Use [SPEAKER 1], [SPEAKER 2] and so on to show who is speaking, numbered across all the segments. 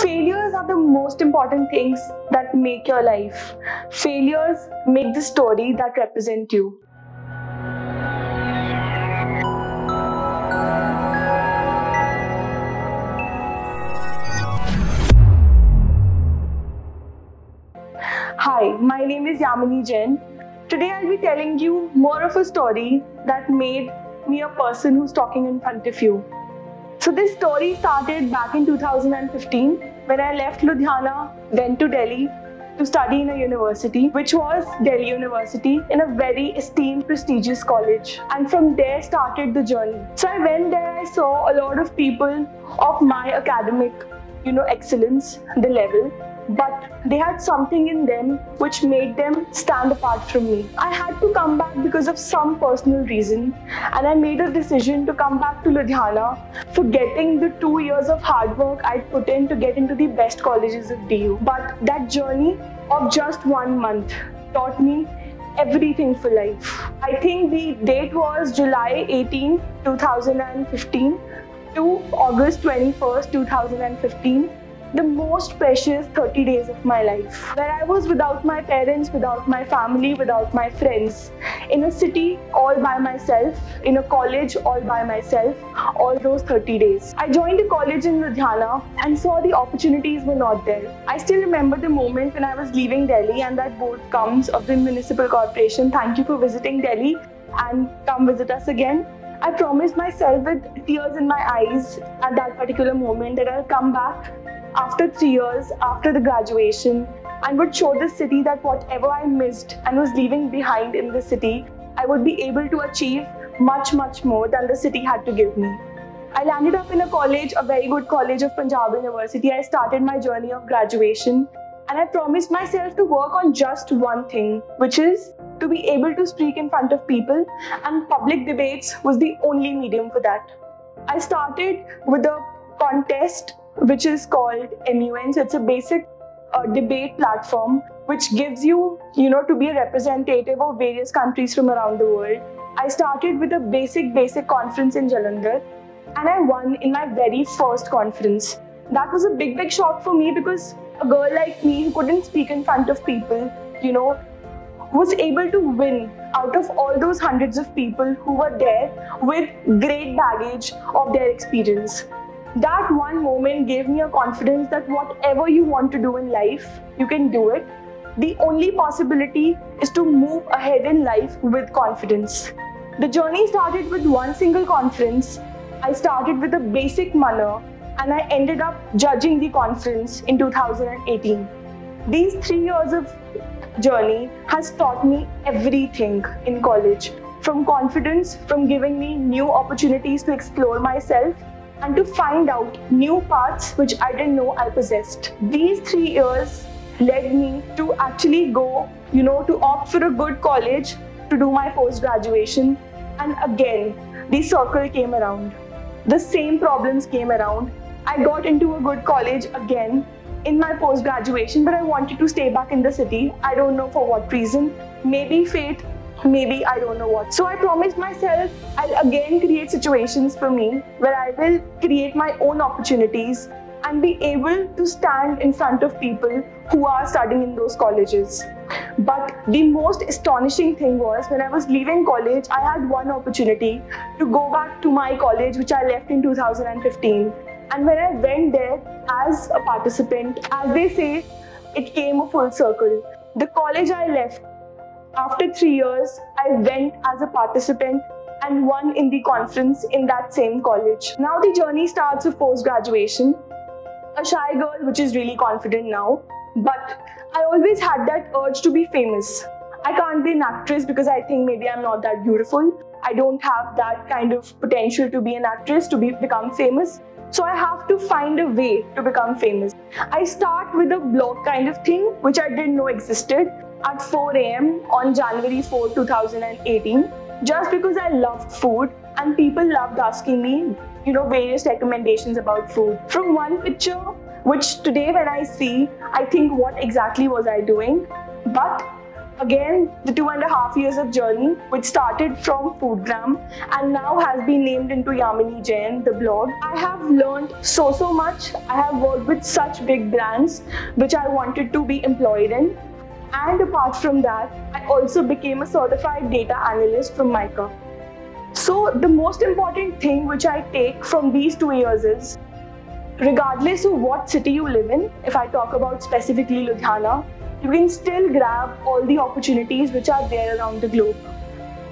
[SPEAKER 1] Failures are the most important things that make your life. Failures make the story that represent you. Hi, my name is Yamini Jain. Today I'll be telling you more of a story that made me a person who's talking in front of you. So this story started back in 2015 when I left Ludhiana, went to Delhi to study in a university, which was Delhi University, in a very esteemed, prestigious college. And from there started the journey. So I went there, I saw a lot of people of my academic, excellence, the level, but they had something in them which made them stand apart from me. I had to come back because of some personal reason, and I made a decision to come back to Ludhiana, forgetting the 2 years of hard work I'd put in to get into the best colleges of DU. But that journey of just 1 month taught me everything for life. I think the date was July 18, 2015 to August 21st, 2015. The most precious 30 days of my life, where I was without my parents, without my family, without my friends, in a city all by myself, in a college all by myself, all those 30 days. I joined a college in Ludhiana and saw the opportunities were not there. I still remember the moment when I was leaving Delhi and that board comes of the municipal corporation, "Thank you for visiting Delhi and come visit us again." I promised myself with tears in my eyes at that particular moment that I'll come back after 3 years, after the graduation, and would show this city that whatever I missed and was leaving behind in the city, I would be able to achieve much, much more than the city had to give me. I landed up in a college, a very good college of Punjab University. I started my journey of graduation, and I promised myself to work on just one thing, which is to be able to speak in front of people, and public debates was the only medium for that. I started with a contest which is called MUN. So it's a basic debate platform which gives you, to be a representative of various countries from around the world. I started with a basic conference in Jalandhar, and I won in my very first conference. That was a big shock for me because a girl like me who couldn't speak in front of people, was able to win out of all those hundreds of people who were there with great baggage of their experience. That one moment gave me a confidence that whatever you want to do in life, you can do it. The only possibility is to move ahead in life with confidence. The journey started with one single conference. I started with a basic manner, and I ended up judging the conference in 2018. These 3 years of journey has taught me everything in college, from confidence, from giving me new opportunities to explore myself, and to find out new paths which I didn't know I possessed. These 3 years led me to actually go, to opt for a good college to do my post-graduation. And again, the circle came around. The same problems came around. I got into a good college again in my post-graduation, but I wanted to stay back in the city. I don't know for what reason. Maybe fate, maybe I don't know what. So I promised myself I'll again create situations for me where I will create my own opportunities and be able to stand in front of people who are studying in those colleges. But the most astonishing thing was when I was leaving college, I had one opportunity to go back to my college, which I left in 2015. And when I went there as a participant, as they say, it came a full circle. The college I left, after 3 years, I went as a participant and won in the conference in that same college. Now the journey starts with post-graduation. A shy girl which is really confident now, but I always had that urge to be famous. I can't be an actress because I think maybe I'm not that beautiful. I don't have that kind of potential to be an actress, to become famous. So I have to find a way to become famous. I start with a blog kind of thing, which I didn't know existed, at 4 a.m. on January 4, 2018, just because I loved food and people loved asking me, various recommendations about food. From one picture, which today when I see, I think what exactly was I doing? But Again, the 2.5 years of journey, which started from Foodgram and now has been named into Yamini Jain, the blog. I have learned so much. I have worked with such big brands which I wanted to be employed in. And apart from that, I also became a certified data analyst from Mica. So the most important thing which I take from these 2 years is, regardless of what city you live in, if I talk about specifically Ludhiana, you can still grab all the opportunities which are there around the globe.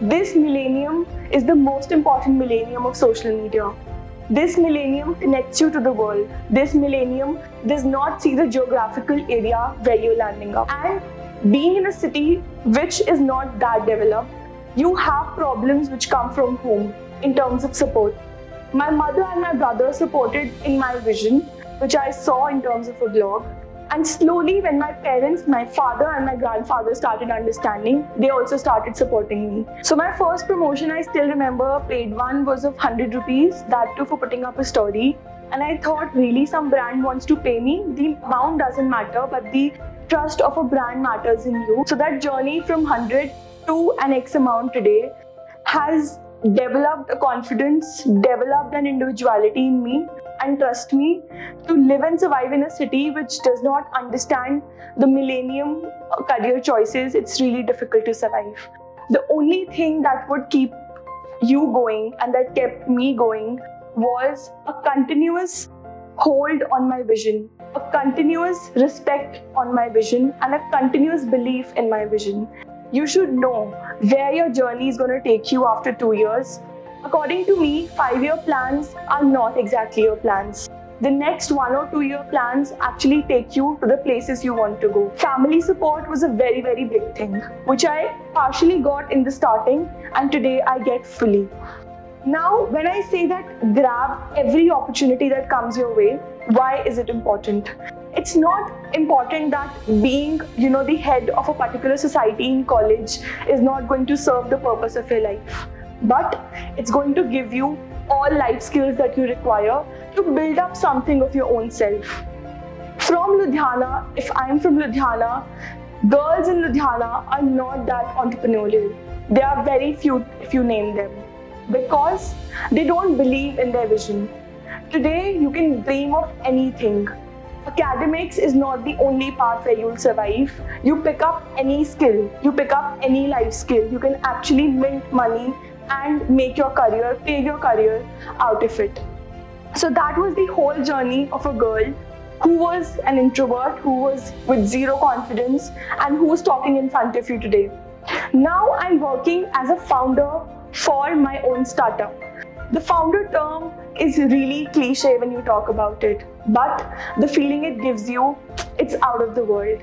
[SPEAKER 1] This millennium is the most important millennium of social media. This millennium connects you to the world. This millennium does not see the geographical area where you're landing up. And being in a city which is not that developed, you have problems which come from home in terms of support. My mother and my brother supported in my vision, which I saw in terms of a blog. And slowly, when my parents, my father and my grandfather started understanding, they also started supporting me. So my first promotion, I still remember, paid one, was of 100 rupees, that too for putting up a story. And I thought, really, some brand wants to pay me. The amount doesn't matter, but the trust of a brand matters in you. So that journey from 100 to an X amount today has developed a confidence, developed an individuality in me, and trust me, to live and survive in a city which does not understand the millennium career choices, it's really difficult to survive. The only thing that would keep you going and that kept me going was a continuous hold on my vision, a continuous respect on my vision, and a continuous belief in my vision. You should know where your journey is going to take you after 2 years. According to me, 5-year plans are not exactly your plans. The next 1 or 2 year plans actually take you to the places you want to go. Family support was a very big thing, which I partially got in the starting, and today I get fully. Now, when I say that grab every opportunity that comes your way, why is it important? It's not important that being, the head of a particular society in college is not going to serve the purpose of your life. But it's going to give you all life skills that you require to build up something of your own self. From Ludhiana, if I'm from Ludhiana, girls in Ludhiana are not that entrepreneurial. They are very few if you name them, because they don't believe in their vision. Today, you can dream of anything. Academics is not the only path where you'll survive. You pick up any skill, you pick up any life skill, you can actually mint money and make your career, pay your career out of it. So that was the whole journey of a girl who was an introvert, who was with zero confidence, and who's talking in front of you today. Now I'm working as a founder for my own startup. The founder term is really cliche when you talk about it, but the feeling it gives you, it's out of the world.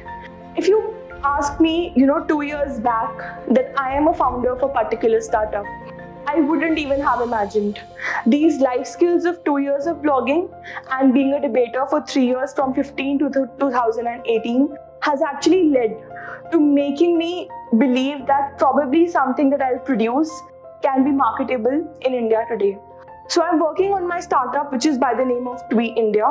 [SPEAKER 1] If you ask me, 2 years back that I am a founder of a particular startup, I wouldn't even have imagined. These life skills of 2 years of blogging and being a debater for 3 years from 15 to 2018 has actually led to making me believe that probably something that I'll produce can be marketable in India today. So I'm working on my startup, which is by the name of Twee India,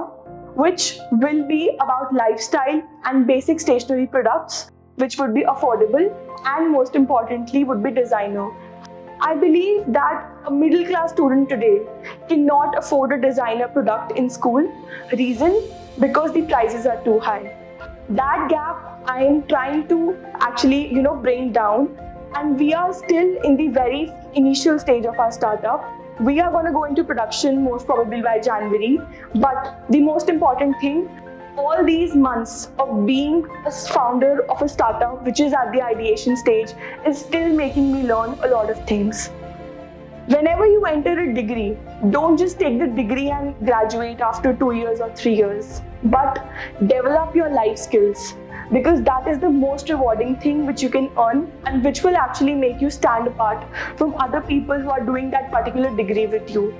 [SPEAKER 1] which will be about lifestyle and basic stationery products, which would be affordable and most importantly would be designer. I believe that a middle class student today cannot afford a designer product in school. Reason? Because the prices are too high. That gap I am trying to actually, bring down, and we are still in the very initial stage of our startup. We are going to go into production most probably by January, but the most important thing, all these months of being a founder of a startup which is at the ideation stage is still making me learn a lot of things. Whenever you enter a degree, don't just take the degree and graduate after 2 years or 3 years, but develop your life skills, because that is the most rewarding thing which you can earn and which will actually make you stand apart from other people who are doing that particular degree with you.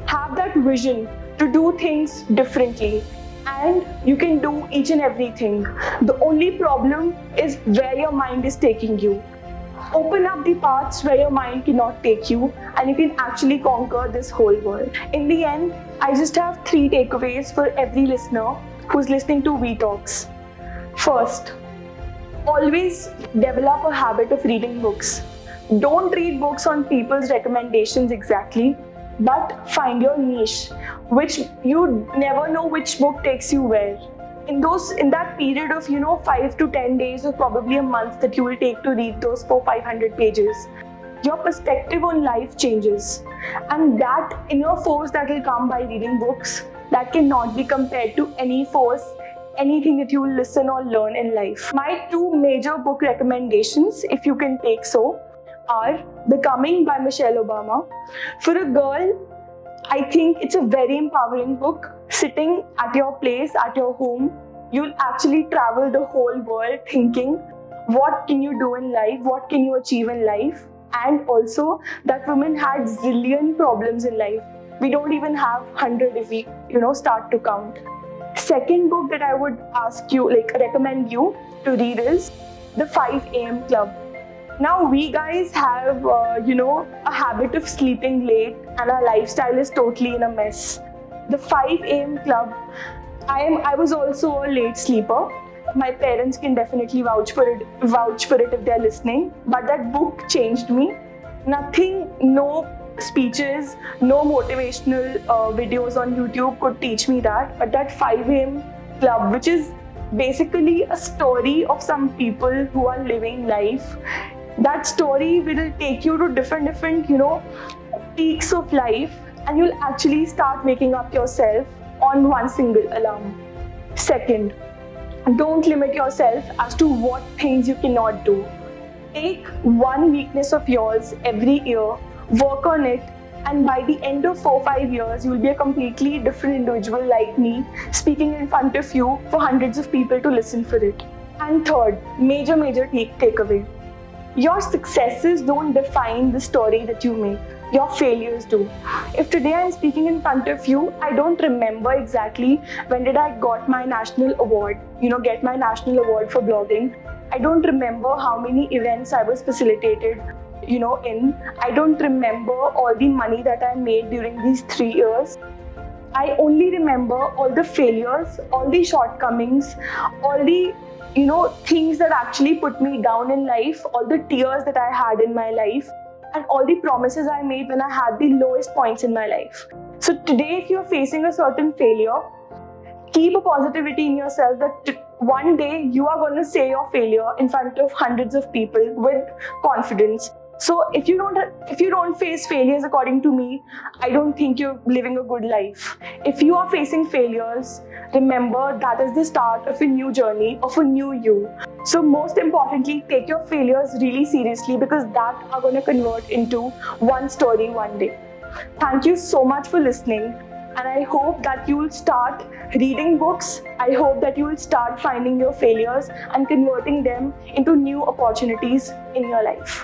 [SPEAKER 1] Have that vision to do things differently, and you can do each and everything. The only problem is where your mind is taking you. Open up the paths where your mind cannot take you, and you can actually conquer this whole world. In the end, I just have 3 takeaways for every listener who's listening to We Talks. First, Always develop a habit of reading books. Don't read books on people's recommendations exactly, but find your niche, which you never know which book takes you where. In that period of 5 to 10 days or probably a month that you will take to read those 400-500 pages, your perspective on life changes, and that inner force that will come by reading books, that cannot be compared to any force, anything that you will listen or learn in life. My two major book recommendations, if you can take so, are Becoming by Michelle Obama. For a girl, I think it's a very empowering book. Sitting at your place, at your home, you'll actually travel the whole world thinking, what can you do in life? What can you achieve in life? And also, that woman had zillion problems in life. We don't even have 100 if we, start to count. Second book that I would recommend you to read is The 5 AM Club. Now we guys have, a habit of sleeping late, and our lifestyle is totally in a mess. The 5 AM Club, I was also a late sleeper. My parents can definitely vouch for it if they're listening. But that book changed me. Nothing, no speeches, no motivational videos on YouTube could teach me that. But that 5 AM Club, which is basically a story of some people who are living life, that story will take you to different peaks of life, and you'll actually start waking up yourself on one single alarm. Second, don't limit yourself as to what things you cannot do. Take one weakness of yours every year, work on it, and by the end of 4-5 years, you'll be a completely different individual like me, speaking in front of you for hundreds of people to listen for it. And third, major takeaway. Your successes don't define the story that you make. Your failures do. If today I'm speaking in front of you, I don't remember exactly when did I got my national award, get my national award for blogging. I don't remember how many events I was facilitated, in. I don't remember all the money that I made during these 3 years. I only remember all the failures, all the shortcomings, all the things that actually put me down in life, all the tears that I had in my life, and all the promises I made when I had the lowest points in my life. So today, if you're facing a certain failure, keep a positivity in yourself that one day you are going to say your failure in front of hundreds of people with confidence. So if you don't face failures, according to me, I don't think you're living a good life. If you are facing failures, remember that is the start of a new journey, of a new you. So most importantly, take your failures really seriously, because that are going to convert into one story one day. Thank you so much for listening, and I hope that you will start reading books. I hope that you will start finding your failures and converting them into new opportunities in your life.